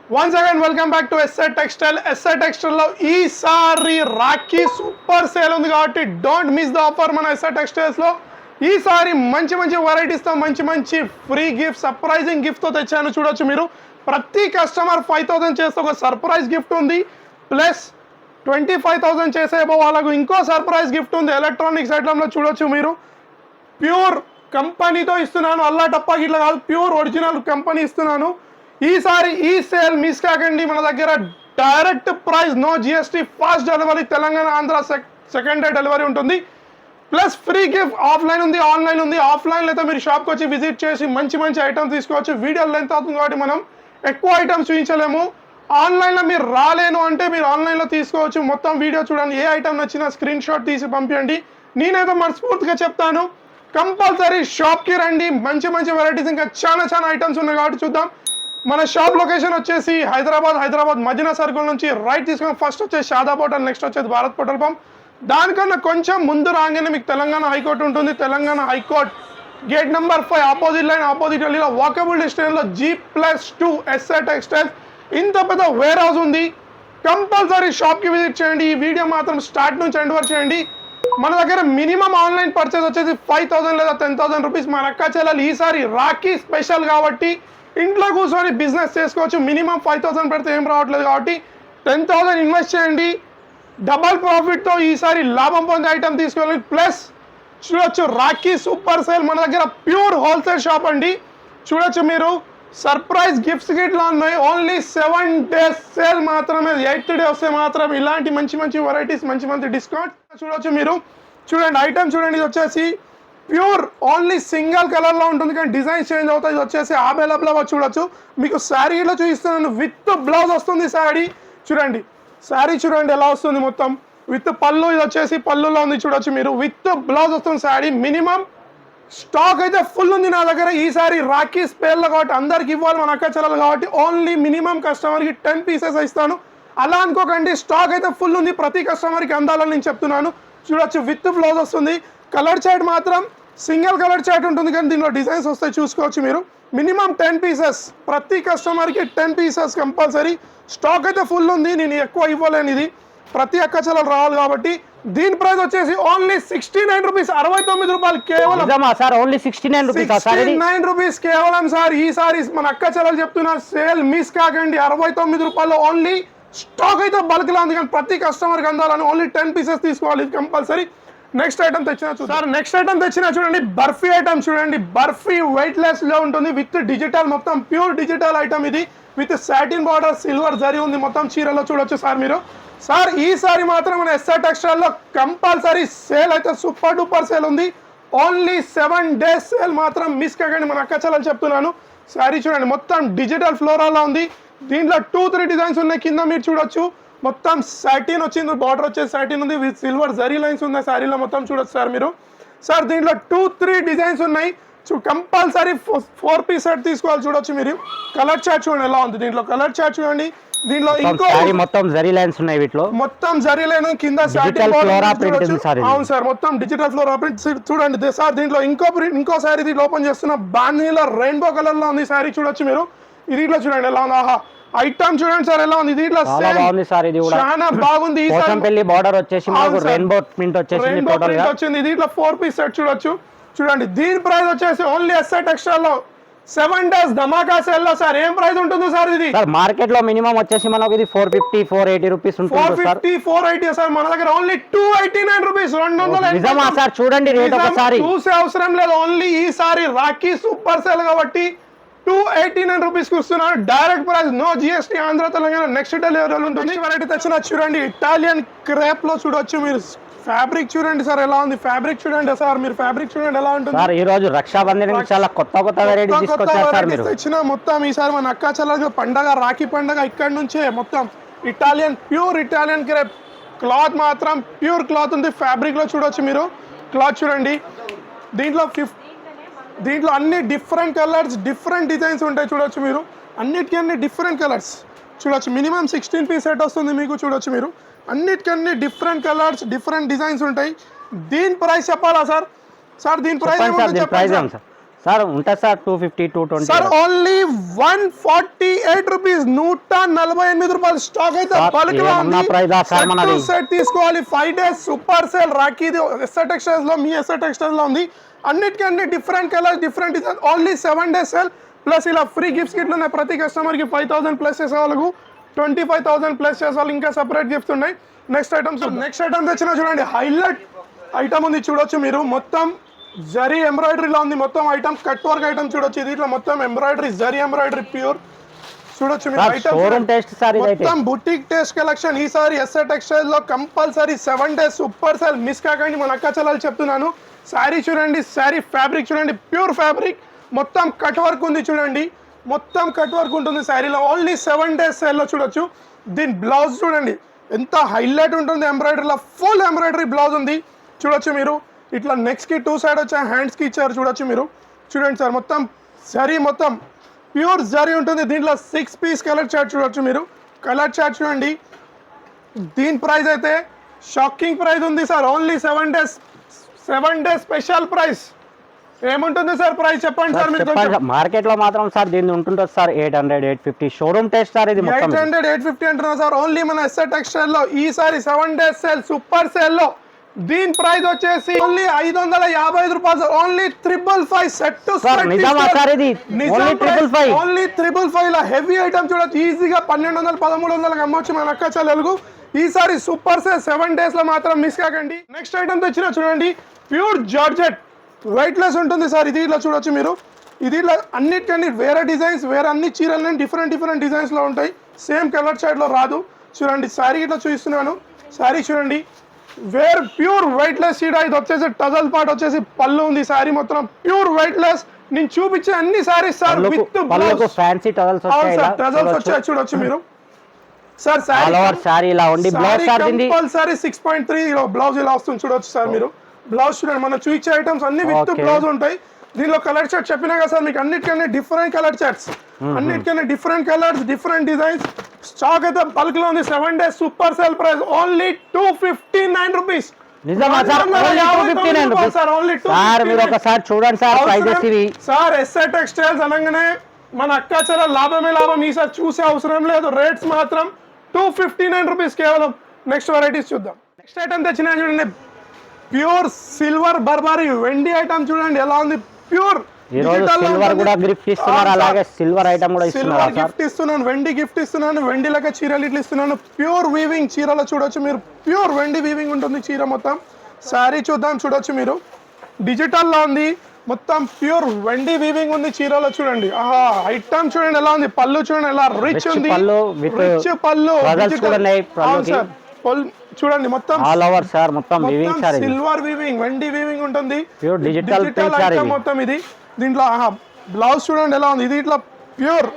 Once again, welcome back to SR Textile. SR Textile లో ఈసారి Rakhi super sale ఉంది కాబట్టి డోంట్ మిస్ ద ఆఫర్ మన SR Textiles లో. ఈసారి మంచి మంచి వెరైటీస్తో మంచి ఫ్రీ గిఫ్ట్ సర్ప్రైజింగ్ గిఫ్ట్తో తెచ్చాను. చూడొచ్చు మీరు. ప్రతి కస్టమర్ 5000 చేస్తే ఒక సర్ప్రైజ్ గిఫ్ట్ ఉంది. ప్లస్ 25000 చేసే వాళ్ళకు ఇంకో సర్ప్రైజ్ గిఫ్ట్ ఉంది. ఎలక్ట్రానిక్స్ ఐటమ్లో చూడొచ్చు మీరు. ప్యూర్ కంపెనీతో ఇస్తున్నాను, అల్లా టప్పా గిట్లా కాదు, ప్యూర్ ఒరిజినల్ కంపెనీ ఇస్తున్నాను. ఈసారి ఈ సేల్ మిస్ కాకండి. మన దగ్గర direct price, no GST, fast delivery, Telangana Andhra second day delivery ఉంటుంది. ప్లస్ ఫ్రీ గిఫ్ట్ ఆఫ్లైన్ ఉంది, ఆన్లైన్ ఉంది. ఆఫ్లైన్లో అయితే మీరు షాప్కి వచ్చి విజిట్ చేసి మంచి ఐటమ్స్ తీసుకోవచ్చు. వీడియో లెంత్ అవుతుంది కాబట్టి మనం ఎక్కువ ఐటమ్స్ చూపించలేము. ఆన్లైన్లో మీరు రాలేను అంటే మీరు ఆన్లైన్లో తీసుకోవచ్చు. మొత్తం వీడియో చూడండి, ఏ ఐటమ్ నచ్చినా స్క్రీన్ షాట్ తీసి పంపించండి. నేనైతే మనస్ఫూర్తిగా చెప్తాను, కంపల్సరీ షాప్కి రండి. మంచి వెరైటీస్ ఇంకా చాలా ఐటమ్స్ ఉన్నాయి కాబట్టి చూద్దాం. మన షాప్ లొకేషన్ వచ్చేసి హైదరాబాద్ మదీనా సర్కిల్ నుంచి రైట్ తీసుకొని ఫస్ట్ వచ్చేసి షాదాబ్ హోటల్, నెక్స్ట్ వచ్చేసి భారత్ పెట్రోల్ పంప్. దానికన్నా కొంచెం ముందు రాగానే మీకు తెలంగాణ హైకోర్టు ఉంటుంది. Telangana high court gate number 5 opposite line, opposite గల్లీలో వాకబుల్ డిస్టెన్స్లో G+2 SR Textiles. ఇంత పెద్ద వేర్ హౌస్ ఉంది. కంపల్సరీ షాప్కి విజిట్ చేయండి. ఈ వీడియో మాత్రం స్టార్ట్ నుంచి ఎండ్ వరకు చేయండి. మన దగ్గర మినిమం ఆన్లైన్ పర్చేస్ వచ్చేసి 5000 లేదా 10,000 రూపీస్. మన అక్క చెల్లెలు ఈసారి రాఖీ స్పెషల్ కాబట్టి ఇంట్లో కూర్చొని బిజినెస్ చేసుకోవచ్చు. మినిమం 5000 పెడితే ఏం రావట్లేదు కాబట్టి 10,000 ఇన్వెస్ట్ చేయండి. డబల్ ప్రాఫిట్తో ఈసారి లాభం పొందే ఐటమ్ తీసుకోవాలి. ప్లస్ చూడొచ్చు రాఖీ సూపర్ సేల్. మన దగ్గర ప్యూర్ హోల్సేల్ షాప్ అండి. చూడొచ్చు మీరు. సర్ప్రైజ్ గిఫ్ట్స్ గిట్లా ఉన్నాయి. ఓన్లీ 7 days సేల్ మాత్రమే. 8th డే వస్తే మాత్రం ఇలాంటి మంచి వెరైటీస్, మంచి డిస్కౌంట్ చూడొచ్చు మీరు. చూడండి ఐటమ్ చూడండి. ఇది వచ్చేసి ప్యూర్ ఓన్లీ సింగిల్ కలర్లో ఉంటుంది కానీ డిజైన్ చేంజ్ అవుతుంది. ఇది వచ్చేసి అవైలబుల్ చూడొచ్చు. మీకు శారీలో చూపిస్తున్నాను. విత్ బ్లౌజ్ వస్తుంది శారీ. చూడండి శారీ చూడండి ఎలా వస్తుంది. మొత్తం విత్ పళ్ళు. ఇది వచ్చేసి పళ్ళులో ఉంది చూడొచ్చు మీరు. విత్ బ్లౌజ్ వస్తుంది శారీ. మినిమం స్టాక్ అయితే ఫుల్ ఉంది నా దగ్గర. ఈసారి రాఖీ స్పేర్లో కాబట్టి అందరికి ఇవ్వాలి మన అక్క చెల్లెలు కాబట్టి ఓన్లీ మినిమం కస్టమర్కి 10 pieces ఇస్తాను. అలా అనుకోకండి, స్టాక్ అయితే ఫుల్ ఉంది. ప్రతి కస్టమర్కి అందాలని నేను చెప్తున్నాను. చూడొచ్చు విత్ బ్లౌజ్ వస్తుంది. కలర్ చార్ట్ మాత్రం సింగిల్ కలర్ చార్ట్ ఉంటుంది కానీ దీనిలో డిజైన్స్ వస్తాయి చూసుకోవచ్చు మీరు. మినిమం 10 pieces, ప్రతి కస్టమర్కి 10 pieces కంపల్సరీ. స్టాక్ అయితే ఫుల్ ఉంది. నేను ఎక్కువ ఇవ్వలేను. ఇది ప్రతి అక్క చెల్లెలు రావాలి కాబట్టి. దీని ప్రైస్ వచ్చేసి ఓన్లీ 69 రూపీస్, 69 రూపాయలు కేవలం సార్. ఓన్లీ 69 రూపీస్ కేవలం సార్. ఈసారి మన అక్క చెల్లెలు చెప్తున్నా, సేల్ మిస్ కాకండి. 69 రూపాయలు ఓన్లీ. స్టాక్ అయితే బల్క్ లా ఉంది కానీ ప్రతి కస్టమర్కి అందాలని ఓన్లీ 10 pieces తీసుకోవాలి కంపల్సరీ. నెక్స్ట్ ఐటమ్ తెచ్చినా సార్. నెక్స్ట్ ఐటమ్ తెచ్చినా చూడండి. బర్ఫీ ఐటమ్ చూడండి. బర్ఫీ వెయిట్ లెస్ లో ఉంటుంది. విత్ డిజిటల్, మొత్తం ప్యూర్ డిజిటల్ ఐటమ్ ఇది. With satin border, silver zari ఉంది మొత్తం చీరలో చూడొచ్చు సార్ మీరు. సార్ ఈసారి మాత్రం మన SR Textile లో కంపల్సరీ సేల్ అయితే సూపర్ డూపర్ సేల్ ఉంది. ఓన్లీ 7 days సేల్ మాత్రం మిస్ కాకండి. మన అక్క చెల్లెలు చెప్తున్నాను. శారీ చూడండి మొత్తం డిజిటల్ ఫ్లోరాల్లో ఉంది. దీంట్లో 2-3 డిజైన్స్ ఉన్నాయి. కింద మీరు చూడొచ్చు మొత్తం సాటిన్ వచ్చింది. బార్డర్ వచ్చేసి సాటిన్ ఉంది. విత్ సిల్వర్ జరీ లైన్స్ ఉన్నాయి శారీలో మొత్తం చూడొచ్చు సార్ మీరు. సార్ దీంట్లో 2-3 డిజైన్స్ ఉన్నాయి. కంపల్సరీ 4 piece సెట్ తీసుకోవాలి. చూడొచ్చు మీరు. కలర్ చార్ట్ చూడండి ఎలా ఉంది. దీంట్లో కలర్ చార్ట్ చూడండి. దీంట్లో ఇంకో మొత్తం జరీ లైన్స్ ఉన్నాయి. వీటిలో మొత్తం జరీ లైన్ కింద సాటిన్ బార్డర్. అవును సార్, మొత్తం డిజిటల్ ఫ్లోరా ప్రింట్ చూడండి సార్. దీంట్లో ఇంకో సారీ దీంట్లో ఓపెన్ చేస్తున్న బాంధీలో రెయిన్బో కలర్ లో ఉంది సారీ చూడొచ్చు మీరు. ఇది ఇట్లా చూడండి ఎలా ఉంది. ఆహా ఐటమ్ చూడండి సార్ ఎలా ఉంది. దీంట్లో చాలా బాగుంది. బార్డర్ వచ్చేసి రెయిన్బో ప్రింట్ వచ్చింది. దీంట్లో 4 piece సెట్ చూడొచ్చు. చూడండి దీని ప్రైస్ వచ్చేసి ఓన్లీ SR Textile లో 7 days ధమాకా సేల్ లో సార్ ఏం ప్రైస్ ఉంటుంది సార్? ఇది మార్కెట్ లో మినిమం వచ్చేసి మనకి ఇది 450-480 రూపీస్ ఉంటుంది. 450-480 సార్. మన దగ్గర ఓన్లీ 289 రూపీస్. 200 సార్. చూడండి రేట్ ఒకసారి చూసే అవసరం లేదు. ఓన్లీ ఈసారి రాఖీ సూపర్ సేల్ కాబట్టి 289 రూపీస్ కి ఇస్తున్నాను. Direct price, no GST, Andhra Telangana next delivery ఉంటుంది. వెరైటీ తెచ్చిన చూడండి. ఇటాలియన్ క్రేప్ లో చూడొచ్చు మీరు. ఫ్యాబ్రిక్ చూడండి సార్ ఎలా ఉంది. ఫ్యాబ్రిక్ చూడండి సార్ మీరు. ఫ్యాబ్రిక్ చూడండి ఎలా ఉంటుంది సార్. ఈ రోజు రక్షాబంధన్ చాలా కొత్త వెరైటీస్ తీసుకొచ్చారు సార్ మీరు. తెచ్చిన మొత్తం ఈసారి మన అక్క చెల్లెల పండగ, రాఖీ పండగ ఇక్కడ నుంచే మొత్తం Italian, pure Italian crepe cloth మాత్రం ప్యూర్ క్లాత్ ఉంది. ఫ్యాబ్రిక్ లో చూడొచ్చు మీరు. క్లాత్ చూడండి. దీంట్లో అన్ని డిఫరెంట్ కలర్స్, డిఫరెంట్ డిజైన్స్ ఉంటాయి చూడొచ్చు మీరు. అన్ని డిఫరెంట్ కలర్స్ చూడొచ్చు. మినిమం 16 piece సెట్ వస్తుంది మీకు. చూడొచ్చు మీరు. అన్నిటికన్నీ డిఫరెంట్ కలర్స్, డిఫరెంట్ డిజైన్స్ ఉంటాయి. దీని ప్రైస్ చెప్పాలా సార్? సార్ దీని ప్రైస్ సార్ ఉంటుంది సార్ 250 220 సార్ ఓన్లీ 148 రూపీస్, 148 రూపాయలు స్టాక్ అయితే సార్, బల్క్ లో ఏమన్నా ఉంది. ప్రైస్ సార్ సెట్ మనది? టు సెట్ తీసుకోవాలి. 5 days సూపర్ సేల్ రాఖీది ఎస్ఆర్ టెక్స్టైల్స్ లో, మీ ఎస్ఆర్ టెక్స్టైల్స్ లో ఉంది. అన్నిటికీ అన్ని different colours, different design, only 7 days sale. Plus ఇలా ఫ్రీ గిఫ్ట్స్ కిట్లు ఉన్నాయి. ప్రతి కస్టమర్ కి 5000 ప్లస్ చేసే వాళ్ళకు 25,000 ప్లస్ చేసే వాళ్ళు ఇంకా సెపరేట్ గిఫ్ట్స్ ఉన్నాయి. నెక్స్ట్ ఐటమ్స్ తెచ్చిన చూడండి, హైలైట్ ఐటమ్ ఉంది చూడొచ్చు మీరు. మొత్తం జరీ ఎంబ్రాయిడరీలో ఉంది మొత్తం ఐటమ్, కట్ వర్క్ ఐటమ్ చూడొచ్చు. ఇది ఇట్లా మొత్తం ఎంబ్రాయిడరీ, జరీ ఎంబ్రాయిడరీ ప్యూర్ చూడొచ్చు మీరు. షోరూమ్ టేస్ట్ సార్ ఇదైతే. మొత్తం బుటిక్ టేస్ట్ కలెక్షన్. ఈసారి ఎస్ఆర్ టెక్స్టైల్స్ లో compulsory 7 days super sale miss కాకండి. మన అక్క చెల్లెలు చెప్తున్నాను. శారీ చూడండి, శారీ ఫ్యాబ్రిక్ చూడండి, ప్యూర్ ఫ్యాబ్రిక్, మొత్తం కట్ వర్క్ ఉంది చూడండి, మొత్తం కట్ వర్క్ ఉంటుంది శారీలో. ఓన్లీ 7 days సేల్లో చూడొచ్చు. దీని బ్లౌజ్ చూడండి ఎంత హైలైట్ ఉంటుంది, ఎంబ్రాయిడరీలో ఫుల్ ఎంబ్రాయిడరీ బ్లౌజ్ ఉంది చూడొచ్చు మీరు. ఇట్లా నెక్స్ట్ కి 2 side వచ్చా, హ్యాండ్స్ కి ఇచ్చారు చూడొచ్చు మీరు. చూడండి సార్, మొత్తం జరీ, మొత్తం ప్యూర్ జరీ ఉంటుంది. దీంట్లో 6 piece కలర్ చార్ట్ చూడొచ్చు మీరు. కలర్ చార్ట్ చూడండి. దీని ప్రైస్ అయితే షాకింగ్ ప్రైస్ ఉంది sir. Only 7 days special price. ఏముంటుంది సార్ ప్రైస్ చెప్పండి సార్ మీరు. మార్కెట్ లో మాత్రం సార్ దీని ఉంటుంటుంది సార్ 800 850. షోరూమ్ టేస్ట్ సార్ ఇది. 800 850 అంటున్నారు సార్. ఓన్లీ మన ఎస్ఆర్ టెక్స్టైల్ లో ఈసారి 7 days సేల్ సూపర్ సేల్ లో దీని ప్రైస్ వచ్చేసి ఓన్లీ 555 రూపాయలు. Only 555 set to set. Only 555 law heavy item చూడొచ్చు. ఈజీగా 1200 1300 అమ్మొచ్చు మన అక్క చెల్లెలకు. ఈసారి సూపర్ సేల్ 7 days లో మాత్రం మిస్ కాకండి. నెక్స్ట్ ఐటమ్ తెచ్చిన చూడండి, ప్యూర్ జార్జెట్, వెయిట్ లెస్ ఉంటుంది సార్. ఇది ఇట్లా చూడొచ్చు మీరు. ఇది ఇట్లా అన్నిటికన్నీ వేరే డిజైన్స్, వేరే అన్ని చీరలు డిఫరెంట్ డిజైన్స్ లో ఉంటాయి. సేమ్ కలర్ షేడ్ లో రాదు. చూడండి శారీ ఇట్లా చూపిస్తున్నాను. శారీ చూడండి, వేర్ ప్యూర్ వెయిట్ లెస్ చీర. ఇది వచ్చేసి టజల్ పార్ట్ వచ్చేసి పళ్ళు ఉంది. శారీ మొత్తం ప్యూర్ వెయిట్ లెస్. నేను చూపించే అన్ని saris sir with blouse, fancy tassels వచ్చాయి చూడొచ్చు మీరు. సార్ శారీ ఇలా ఉంది. బ్లౌజ్ కంపల్సరీ 6.3 బ్లౌజ్ ఇలా వస్తుంది చూడొచ్చు సార్ మీరు. బ్లౌజ్ చూడండి, మనం చూపించే ఐటమ్స్ అన్ని విత్ బ్లౌజ్ ఉంటాయి. దీనిలో కలర్ చార్ట్ చెప్పినా కదా సార్ మీకు. అన్నిటికన్నా డిఫరెంట్ కలర్ చార్ట్స్, అన్నిటికన్నా different colours, different designs. Stock అయితే బల్క్ లో ఉంది. 7 days super sale price only 259 rupees. Sir మీరు ఒకసారి చూడండి సార్ ప్రైజెస్ ఇవి. సార్ ఎస్ఆర్ టెక్స్టైల్స్ అనగానే మన అక్క చెల్ల లాభమే లాభం. ఈసారి చూసే అవసరం లేదు. రేట్స్ మాత్రం 259 రూపీస్ కేవలం. నెక్స్ట్ వెరైటీస్ చూద్దాం. నెక్స్ట్ ఐటమ్ తెచ్చిన చూడండి, ప్యూర్ సిల్వర్ బర్బరీ వెండి ఐటమ్ చూడండి ఎలా ఉంది. ప్యూర్ సిల్వర్ కూడా గిఫ్ట్ ఇస్తున్నారు, అలాగే సిల్వర్ ఐటమ్ కూడా సిల్వర్ గిఫ్ట్ ఇస్తున్నాను, వెండి గిఫ్ట్ ఇస్తున్నాను, వెండి లెక్క చీరలు ఇట్లా ఇస్తున్నాను. ప్యూర్ వీవింగ్ చీరలో చూడొచ్చు మీరు. ప్యూర్ వెండి వీవింగ్ ఉంటుంది చీర మొత్తం. శారీ చూద్దాం చూడొచ్చు మీరు. డిజిటల్ లో ఉంది మొత్తం, ప్యూర్ వెండి వీవింగ్ ఉంది చీరలో చూడండి. ఆహా, ఐటమ్ చూడండి ఎలా ఉంది. పళ్ళు చూడండి ఎలా రిచ్ ఉంది, రిచ్ పళ్ళు. చూడండి మొత్తం ఆల్ ఓవర్ సార్, మొత్తం వీవింగ్ సార్. సిల్వర్ వీవింగ్, వెండి వీవింగ్ ఉంటుంది. ప్యూర్ డిజిటల్ ఐటమ్ మొత్తం ఇది. దీంట్లో బ్లౌజ్ చూడండి ఎలా ఉంది. ఇది ఇట్లా ప్యూర్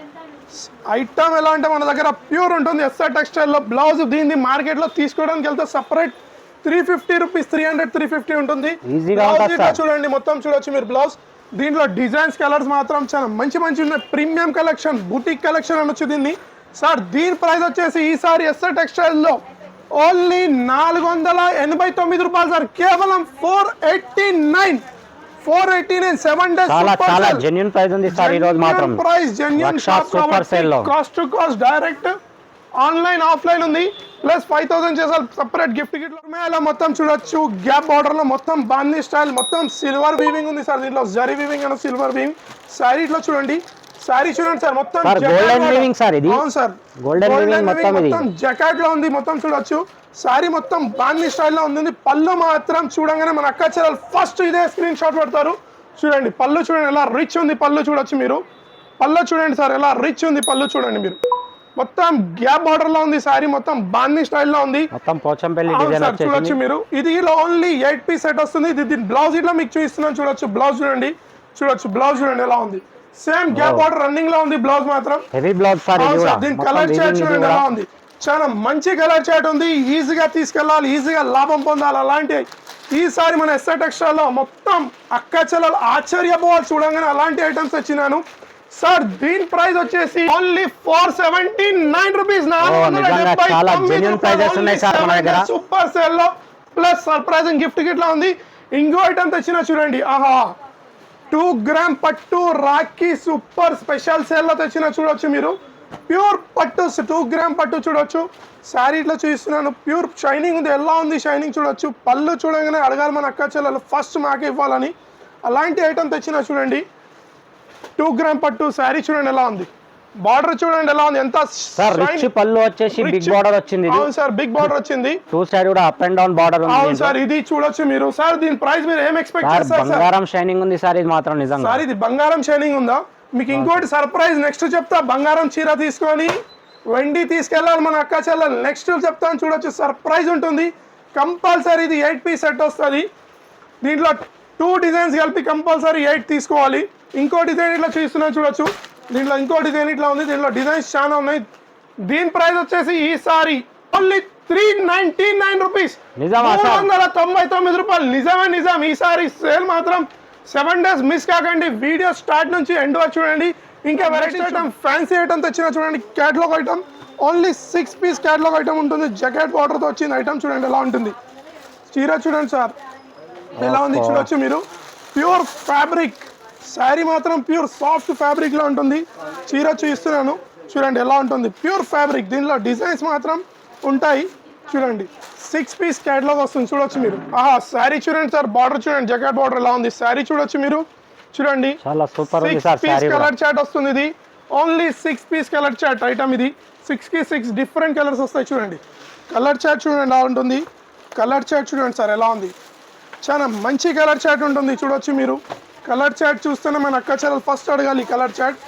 ఐటమ్. ఎలా అంటే మన దగ్గర ప్యూర్ ఉంటుంది ఎస్ఆర్ టెక్స్టైల్ లో. బ్లౌజ్ దీన్ని మార్కెట్ లో తీసుకోవడానికి వెళ్తే సపరేట్ 350 రూపీస్, 300 350 ఉంటుంది. చూడండి మొత్తం చూడొచ్చు మీరు బ్లౌజ్. దీంట్లో డిజైన్స్, కలర్స్ మాత్రం చాలా మంచి ఉన్నాయి. ప్రీమియం కలెక్షన్, బుటిక్ కలెక్షన్ అనొచ్చు దీన్ని సార్. దీని ప్రైస్ వచ్చేసి ఈసారి ఎస్ఆర్ టెక్స్టైల్ లో ఓన్లీ 489 రూపాయలు సార్. కేవలం 489. 7 days చాలా జెన్యూన్ ప్రైస్ ఉంది సార్. ఈ రోజు మాత్రం price genuine shop super sale లో. Cost to cost direct online offline ఉంది. ప్లస్ 5000 చేసాలి సెపరేట్ గిఫ్ట్ గిట్లు. మొత్తం చూడొచ్చు గ్యాప్ బార్డర్ లో మొత్తం బాందీ స్టైల్, మొత్తం సిల్వర్ వీవింగ్ ఉంది సార్. దీంట్లో జరీ వీవింగ్ అన్న సిల్వర్ వీవింగ్. శారీ ఇట్లా చూడండి, శారీ చూడండి సార్. మొత్తం గోల్డెన్ వీవింగ్ సార్. ఇది అవును సార్, గోల్డెన్ వీవింగ్ మొత్తం జకాట్ లో ఉంది. మొత్తం చూడొచ్చు శారీ మొత్తం బాందీ స్టైల్లో ఉంది. పళ్ళు మాత్రం చూడంగానే మన అక్క చెల్లెలు ఫస్ట్ ఇదే స్క్రీన్ షాట్ పెడతారు. చూడండి పళ్ళు చూడండి ఎలా రిచ్ ఉంది. పళ్ళు చూడొచ్చు మీరు. పళ్ళు చూడండి సార్ ఎలా రిచ్ ఉంది. పళ్ళు చూడండి మీరు. మొత్తం గ్యాప్ బార్డర్ లో ఉంది. శారీ మొత్తం బాందీ స్టైల్లో ఉంది. మొత్తం పోచంపల్లి డిజైన్ చూడొచ్చు మీరు. ఇది ఓన్లీ 8 piece సెట్ వస్తుంది. ఇది బ్లౌజ్ ఇట్లా మీకు చూపిస్తున్నాను చూడొచ్చు. బ్లౌజ్ చూడండి, బ్లౌజ్ చూడండి ఎలా ఉంది. సేమ్ గ్యాప్ బార్డర్ రన్నింగ్ లో ఉంది. బ్లౌజ్ మాత్రం హెవీ బ్లౌజ్ సార్. దీని కలర్ చార్ట్ చూడండి ఎలా ఉంది. చాలా మంచి కలర్ చార్ట్ ఉంది. ఈజీగా తీసుకెళ్ళాలి, ఈజీగా లాభం పొందాలి. అలాంటి ఈసారి మన ఎస్ఆర్ టెక్స్టైల్ లో మొత్తం అక్క చెల్లెలు ఆశ్చర్యపోవాలి చూడంగానే అలాంటి ఐటమ్స్ వచ్చినాను సార్. దీని ప్రైస్ వచ్చేసి ఓన్లీ 479 రూపీస్. సూపర్ సేల్ లో ప్లస్ సర్ప్రైజింగ్ గిఫ్ట్ గిట్లా ఉంది. ఇంకో ఐటమ్ తెచ్చినా చూడండి. ఆహా, 2 గ్రామ్ పట్టు రాఖీ సూపర్ స్పెషల్ సేల్లో తెచ్చిన చూడొచ్చు మీరు. ప్యూర్ పట్టు 2 గ్రామ్ పట్టు చూడొచ్చు. శారీ ఇట్లా చూపిస్తున్నాను, ప్యూర్ షైనింగ్ ఉంది. ఎలా ఉంది షైనింగ్ చూడొచ్చు. పళ్ళు చూడగానే అడగాలి మన అక్క చెల్లెలు ఫస్ట్ మాకే ఇవ్వాలని, అలాంటి ఐటమ్ తెచ్చిన చూడండి. 2 గ్రామ్ పట్టు శారీ చూడండి ఎలా ఉంది. బార్డర్ చూడండి ఎలా ఉంది, ఎంత సార్ రిచ్ పళ్ళు వచ్చేసి బిగ్ బార్డర్ వచ్చింది. అవును సార్, బిగ్ బార్డర్ వచ్చింది. 2 సైడ్ కూడా అప్ అండ్ డౌన్ బార్డర్ ఉంది. అవును సార్, ఇది చూడొచ్చు మీరు. సార్ దీని ప్రైస్ మీరు ఏం ఎక్స్పెక్ట్ చేస్తారు సార్? బంగారం షైనింగ్ ఉంది సార్, ఇది మాత్రం నిజంగా. సార్ ఇది బంగారం షైనింగ్ ఉందా? మీకు ఇంకోటి సర్ప్రైజ్ నెక్స్ట్ చెప్తా. బంగారం చీర తీసుకొని వెండి తీసుకెళ్ళాలి మన అక్క చెల్లెలు. నెక్స్ట్ చెప్తాను చూడొచ్చు, సర్ప్రైజ్ ఉంటుంది కంపల్సరీ. ఇది 8 పీస్ సెట్ వస్తుంది. దీంట్లో 2 డిజైన్స్ కలిపి కంపల్సరీ 8 తీసుకోవాలి. ఇంకో డిజైన్ ఇట్లా చూస్తున్నాను చూడొచ్చు. దీంట్లో ఇంకో డిజైన్ ఇట్లా ఉంది. దీంట్లో డిజైన్స్ చాలా ఉన్నాయి. దీని ప్రైస్ వచ్చేసి ఈసారి ఓన్లీ 399 రూపీస్, 399 రూపాయలు. నిజమే నిజం. ఈసారి సేల్ మాత్రం 7 డేస్ మిస్ కాకండి. వీడియో స్టార్ట్ నుంచి ఎండ్ వరకు చూడండి. ఇంకా వెరైటీ ఐటమ్, ఫ్యాన్సీ ఐటమ్ తెచ్చిన చూడండి. Catalogue item only 6 piece catalogue item ఉంటుంది. జాకెట్ బార్డర్తో వచ్చింది ఐటమ్ చూడండి ఎలా ఉంటుంది. చీర చూడండి సార్ ఎలా ఉంది చూడొచ్చు మీరు. ప్యూర్ ఫ్యాబ్రిక్ శారీ మాత్రం ప్యూర్ సాఫ్ట్ ఫ్యాబ్రిక్ లో ఉంటుంది. చీర చూపిస్తున్నాను చూడండి ఎలా ఉంటుంది. Pure fabric. దీనిలో డిజైన్స్ మాత్రం ఉంటాయి చూడండి. 6 పీస్ క్యాటలాగ్ వస్తుంది చూడొచ్చు మీరు. శారీ చూడండి సార్, బార్డర్ చూడండి, జకాట్ బార్డర్ ఎలా ఉంది. శారీ చూడొచ్చు మీరు చూడండి. చాలా సూపర్ ఉంది సార్. 6 పీస్ కలర్ చాట్ వస్తుంది. ఇది only 6 piece colour chart item. ఇది 6 కి 6 డిఫరెంట్ కలర్స్ వస్తాయి చూడండి. కలర్ చాట్ చూడండి ఎలా ఉంటుంది. కలర్ చాట్ చూడండి సార్ ఎలా ఉంది. చాలా మంచి కలర్ చాట్ ఉంటుంది చూడొచ్చు మీరు. కలర్ చాట్ చూస్తేనే మన అక్క చెల్లెలు ఫస్ట్ అడగాలి కలర్ చాట్.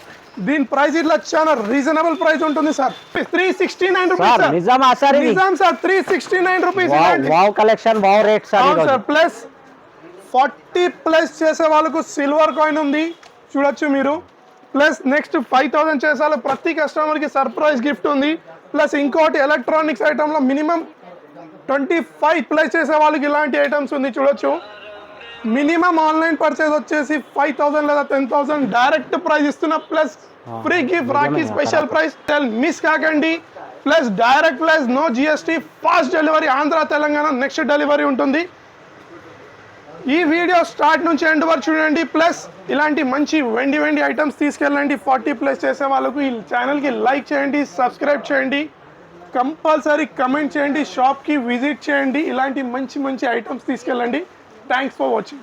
దీని ప్రైస్ ఇట్లా చాలా రీజనబుల్ ప్రైస్ ఉంటుంది సార్. 369 రూపీస్. నిజమా సార్? నిజం sir, 369 rupees. Wow collection, wow rate sir. Plus 40 plus చేసే వాళ్ళకు సిల్వర్ కాయిన్ ఉంది చూడొచ్చు మీరు. ప్లస్ నెక్స్ట్ 5000 చేసే వాళ్ళు ప్రతి కస్టమర్కి సర్ప్రైజ్ గిఫ్ట్ ఉంది. ప్లస్ ఇంకోటి ఎలక్ట్రానిక్స్ ఐటమ్లో మినిమం 25 ప్లస్ చేసే వాళ్ళకి ఇలాంటి ఐటమ్స్ ఉంది చూడొచ్చు. మినిమం ఆన్లైన్ పర్చేస్ వచ్చేసి 5000 లేదా 10,000 డైరెక్ట్ ప్రైస్ ఇస్తున్నా. Plus free gift rakhi special price. Miss కాకండి. Plus direct plus no GST, fast delivery. Andhra Telangana next delivery ఉంటుంది. ఈ వీడియో స్టార్ట్ నుంచి ఎండ్ వరకు చూడండి. ప్లస్ ఇలాంటి మంచి వెండి ఐటమ్స్ తీసుకెళ్ళండి. 40 ప్లస్ చేసే వాళ్ళకు ఈ ఛానల్కి లైక్ చేయండి, సబ్స్క్రైబ్ చేయండి, కంపల్సరీ కమెంట్ చేయండి, షాప్కి విజిట్ చేయండి. ఇలాంటి మంచి ఐటమ్స్ తీసుకెళ్ళండి. Thanks for watching.